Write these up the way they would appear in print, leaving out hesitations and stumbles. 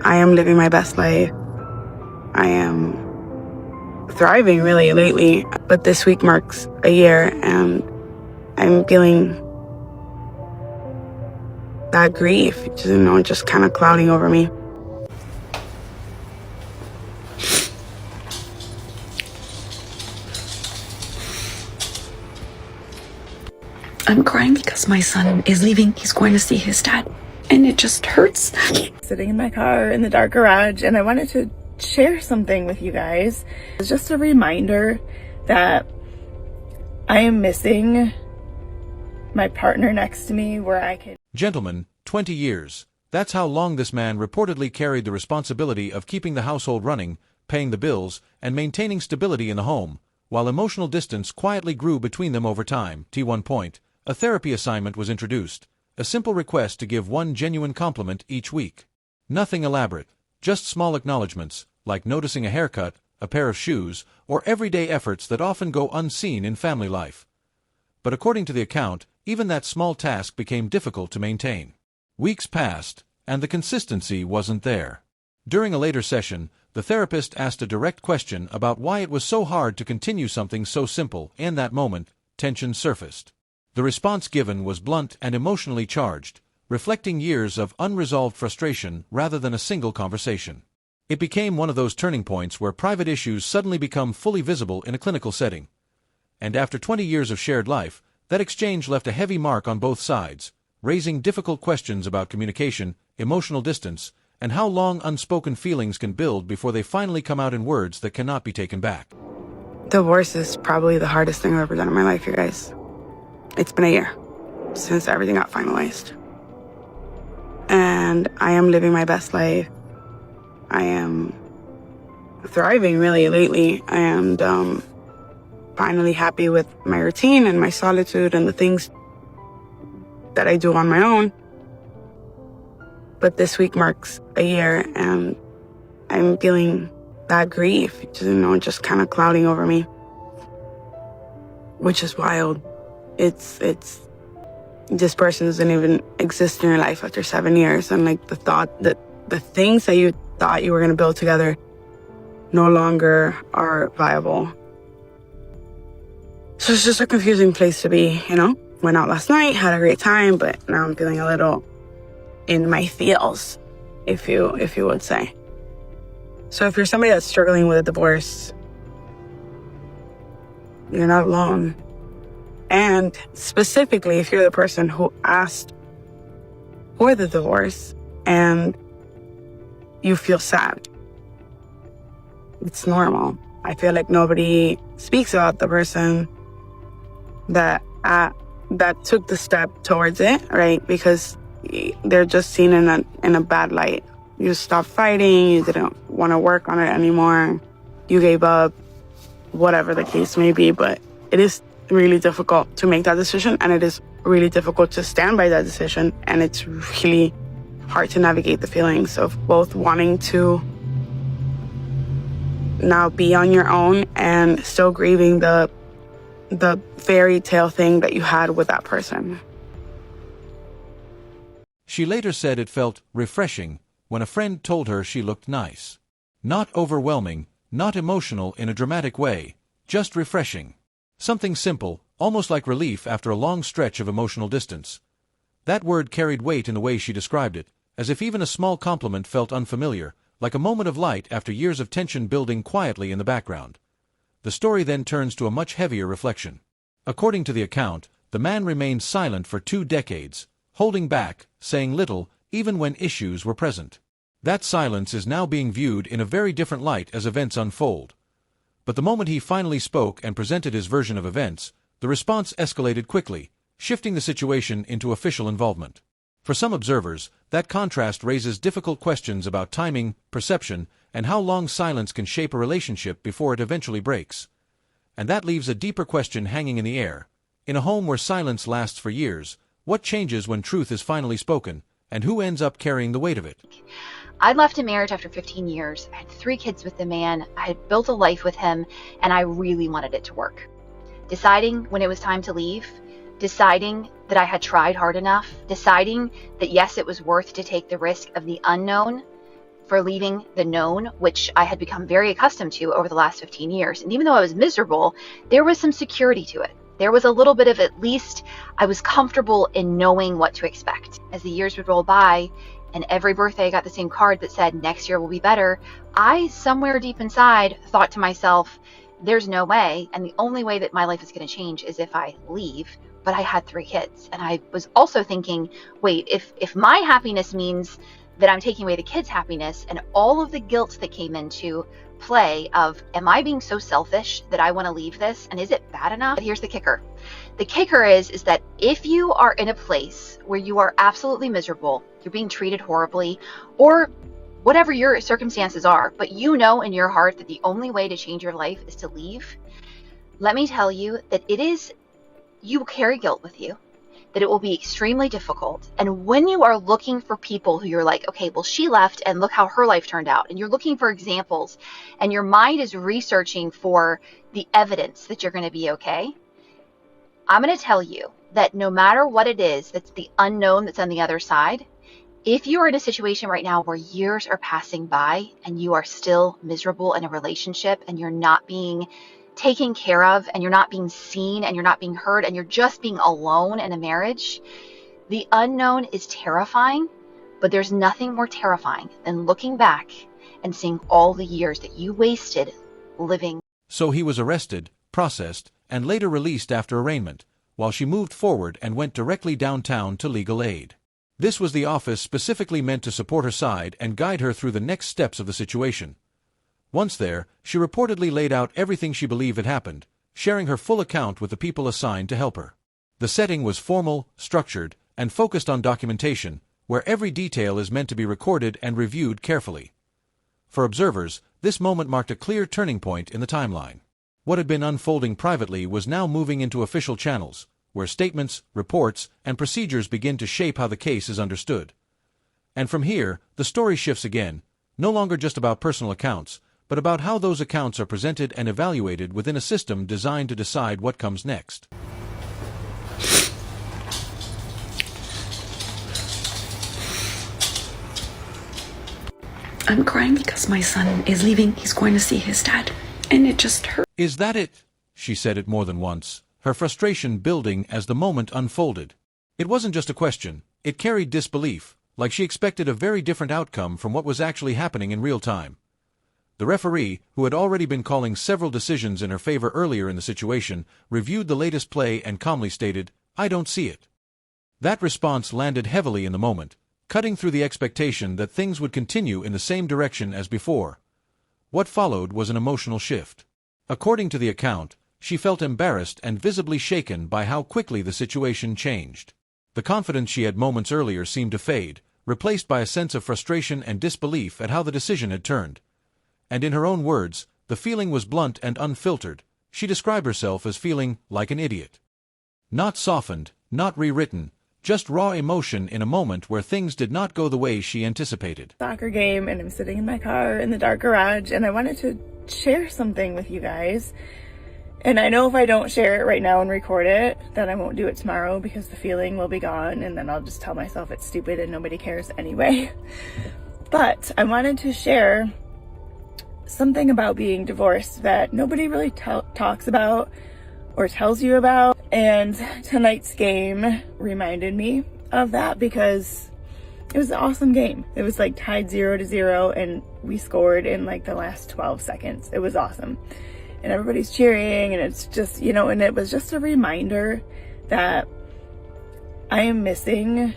I am living my best life. I am thriving really lately, but this week marks a year and I'm feeling that grief, just kind of clouding over me. I'm crying because my son is leaving. He's going to see his dad, and it just hurts. Sitting in my car in the dark garage, and I wanted to share something with you guys. It's just a reminder that I am missing my partner next to me where I could. Gentlemen, 20 years. That's how long this man reportedly carried the responsibility of keeping the household running, paying the bills, and maintaining stability in the home, while emotional distance quietly grew between them over time. T1 point. A therapy assignment was introduced, a simple request to give one genuine compliment each week. Nothing elaborate, just small acknowledgments, like noticing a haircut, a pair of shoes, or everyday efforts that often go unseen in family life. But according to the account, even that small task became difficult to maintain. Weeks passed, and the consistency wasn't there. During a later session, the therapist asked a direct question about why it was so hard to continue something so simple. In that moment, tension surfaced. The response given was blunt and emotionally charged, reflecting years of unresolved frustration rather than a single conversation. It became one of those turning points where private issues suddenly become fully visible in a clinical setting. And after 20 years of shared life, that exchange left a heavy mark on both sides, raising difficult questions about communication, emotional distance, and how long unspoken feelings can build before they finally come out in words that cannot be taken back. Divorce is probably the hardest thing I've ever done in my life, you guys. It's been a year since everything got finalized. And I am living my best life. I am thriving really lately, and finally happy with my routine and my solitude and the things that I do on my own. But this week marks a year and I'm feeling that grief, just kind of clouding over me, which is wild. It's this person doesn't even exist in your life after 7 years, and like the thought that the things that you thought you were going to build together no longer are viable. So it's just a confusing place to be, Went out last night, had a great time, but now I'm feeling a little in my feels, if you would say. So if you're somebody that's struggling with a divorce, you're not alone. And specifically, if you're the person who asked for the divorce and you feel sad, it's normal. I feel like nobody speaks about the person that took the step towards it, right? Because they're just seen in a bad light. You stopped fighting, you didn't want to work on it anymore, you gave up, whatever the case may be. But it is really difficult to make that decision, and it is really difficult to stand by that decision, and it's really hard to navigate the feelings of both wanting to now be on your own and still grieving the fairy tale thing that you had with that person. She later said it felt refreshing when a friend told her she looked nice. Not overwhelming, not emotional in a dramatic way, just refreshing. Something simple, almost like relief after a long stretch of emotional distance. That word carried weight in the way she described it, as if even a small compliment felt unfamiliar, like a moment of light after years of tension building quietly in the background. The story then turns to a much heavier reflection. According to the account, the man remained silent for 2 decades, holding back, saying little, even when issues were present. That silence is now being viewed in a very different light as events unfold. But the moment he finally spoke and presented his version of events, the response escalated quickly, shifting the situation into official involvement. For some observers, that contrast raises difficult questions about timing, perception, and how long silence can shape a relationship before it eventually breaks. And that leaves a deeper question hanging in the air. In a home where silence lasts for years, what changes when truth is finally spoken, and who ends up carrying the weight of it? I left a marriage after 15 years. I had 3 kids with the man. I had built a life with him, and I really wanted it to work. Deciding when it was time to leave, deciding that I had tried hard enough, deciding that yes, it was worth to take the risk of the unknown, for leaving the known, which I had become very accustomed to over the last 15 years. And even though I was miserable, there was some security to it. There was a little bit of, at least I was comfortable in knowing what to expect. As the years would roll by and every birthday I got the same card that said next year will be better, I somewhere deep inside thought to myself, there's no way, and the only way that my life is going to change is if I leave. But I had 3 kids, and I was also thinking, wait, if my happiness means that I'm taking away the kids' happiness, and all of the guilt that came into play of, am I being so selfish that I want to leave this, and is it bad enough? But here's the kicker. The kicker is that if you are in a place where you are absolutely miserable, you're being treated horribly, or whatever your circumstances are, but you know in your heart that the only way to change your life is to leave, let me tell you that you will carry guilt with you, that it will be extremely difficult. And when you are looking for people who you're like, okay, well, she left and look how her life turned out, and you're looking for examples, and your mind is researching for the evidence that you're going to be okay, I'm going to tell you that no matter what it is that's the unknown that's on the other side, if you are in a situation right now where years are passing by and you are still miserable in a relationship and you're not being taken care of and you're not being seen and you're not being heard and you're just being alone in a marriage, the unknown is terrifying, but there's nothing more terrifying than looking back and seeing all the years that you wasted living. So he was arrested, processed, and later released after arraignment, while she moved forward and went directly downtown to legal aid. This was the office specifically meant to support her side and guide her through the next steps of the situation. Once there, she reportedly laid out everything she believed had happened, sharing her full account with the people assigned to help her. The setting was formal, structured, and focused on documentation, where every detail is meant to be recorded and reviewed carefully. For observers, this moment marked a clear turning point in the timeline. What had been unfolding privately was now moving into official channels, where statements, reports, and procedures begin to shape how the case is understood. And from here, the story shifts again, no longer just about personal accounts, but about how those accounts are presented and evaluated within a system designed to decide what comes next. I'm crying because my son is leaving. He's going to see his dad. And it just hurts. Is that it? She said it more than once, her frustration building as the moment unfolded. It wasn't just a question, it carried disbelief, like she expected a very different outcome from what was actually happening in real time. The referee, who had already been calling several decisions in her favor earlier in the situation, reviewed the latest play and calmly stated, "I don't see it." That response landed heavily in the moment, cutting through the expectation that things would continue in the same direction as before. What followed was an emotional shift. According to the account, she felt embarrassed and visibly shaken by how quickly the situation changed. The confidence she had moments earlier seemed to fade, replaced by a sense of frustration and disbelief at how the decision had turned. And in her own words, the feeling was blunt and unfiltered. She described herself as feeling like an idiot. Not softened, not rewritten, just raw emotion in a moment where things did not go the way she anticipated. Soccer game, and I'm sitting in my car in the dark garage, and I wanted to share something with you guys. And I know if I don't share it right now and record it, then I won't do it tomorrow because the feeling will be gone, and then I'll just tell myself it's stupid and nobody cares anyway. But I wanted to share something about being divorced that nobody really talks about or tells you about. And tonight's game reminded me of that because it was an awesome game. It was like tied 0-0 and we scored in like the last 12 seconds. It was awesome. And everybody's cheering, and it's just, you know, and it was just a reminder that I am missing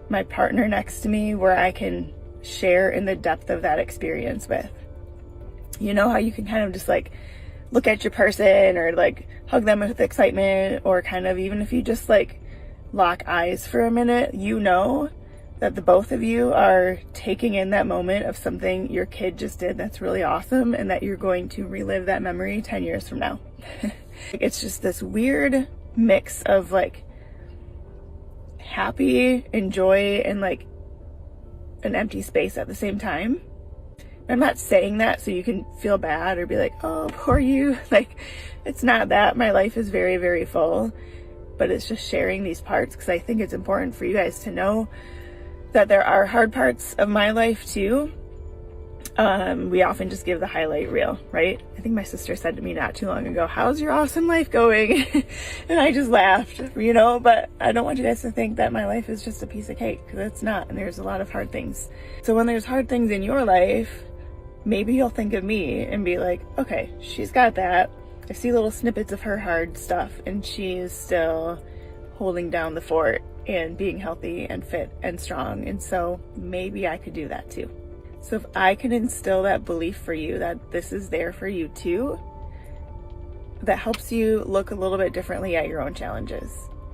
my partner next to me where I can share in the depth of that experience with. You know how you can kind of just like look at your person or like hug them with excitement, or kind of even if you just like lock eyes for a minute, you know that the both of you are taking in that moment of something your kid just did that's really awesome, and that you're going to relive that memory 10 years from now. It's just this weird mix of like happy and joy and like an empty space at the same time. I'm not saying that so you can feel bad or be like, oh, poor you. Like, it's not that. My life is very, very full, but it's just sharing these parts because I think it's important for you guys to know that there are hard parts of my life too. We often just give the highlight reel, right? I think my sister said to me not too long ago, how's your awesome life going? And I just laughed, but I don't want you guys to think that my life is just a piece of cake, because it's not, and there's a lot of hard things. So when there's hard things in your life, maybe you'll think of me and be like, okay, she's got that. I see little snippets of her hard stuff, and she is still holding down the fort and being healthy and fit and strong. And so maybe I could do that too. So if I can instill that belief for you that this is there for you too, that helps you look a little bit differently at your own challenges.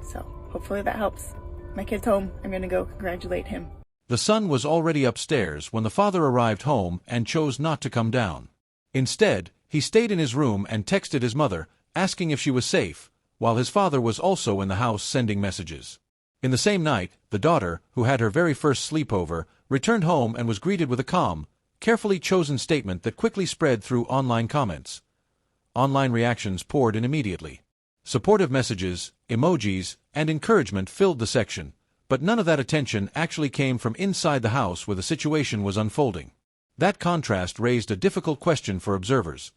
So hopefully that helps. My kid's home. I'm going to go congratulate him. The son was already upstairs when the father arrived home and chose not to come down. Instead, he stayed in his room and texted his mother, asking if she was safe, while his father was also in the house sending messages. In the same night, the daughter, who had her very first sleepover, returned home and was greeted with a calm, carefully chosen statement that quickly spread through online comments. Online reactions poured in immediately. Supportive messages, emojis, and encouragement filled the section, but none of that attention actually came from inside the house where the situation was unfolding. That contrast raised a difficult question for observers.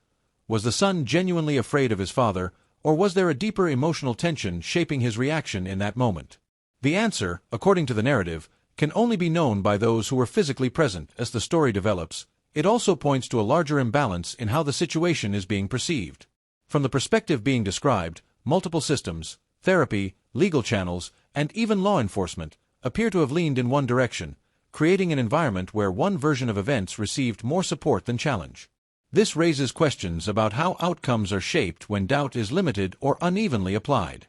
Was the son genuinely afraid of his father, or was there a deeper emotional tension shaping his reaction in that moment? The answer, according to the narrative, can only be known by those who were physically present. As the story develops, it also points to a larger imbalance in how the situation is being perceived. From the perspective being described, multiple systems, therapy, legal channels, and even law enforcement appear to have leaned in one direction, creating an environment where one version of events received more support than challenge. This raises questions about how outcomes are shaped when doubt is limited or unevenly applied.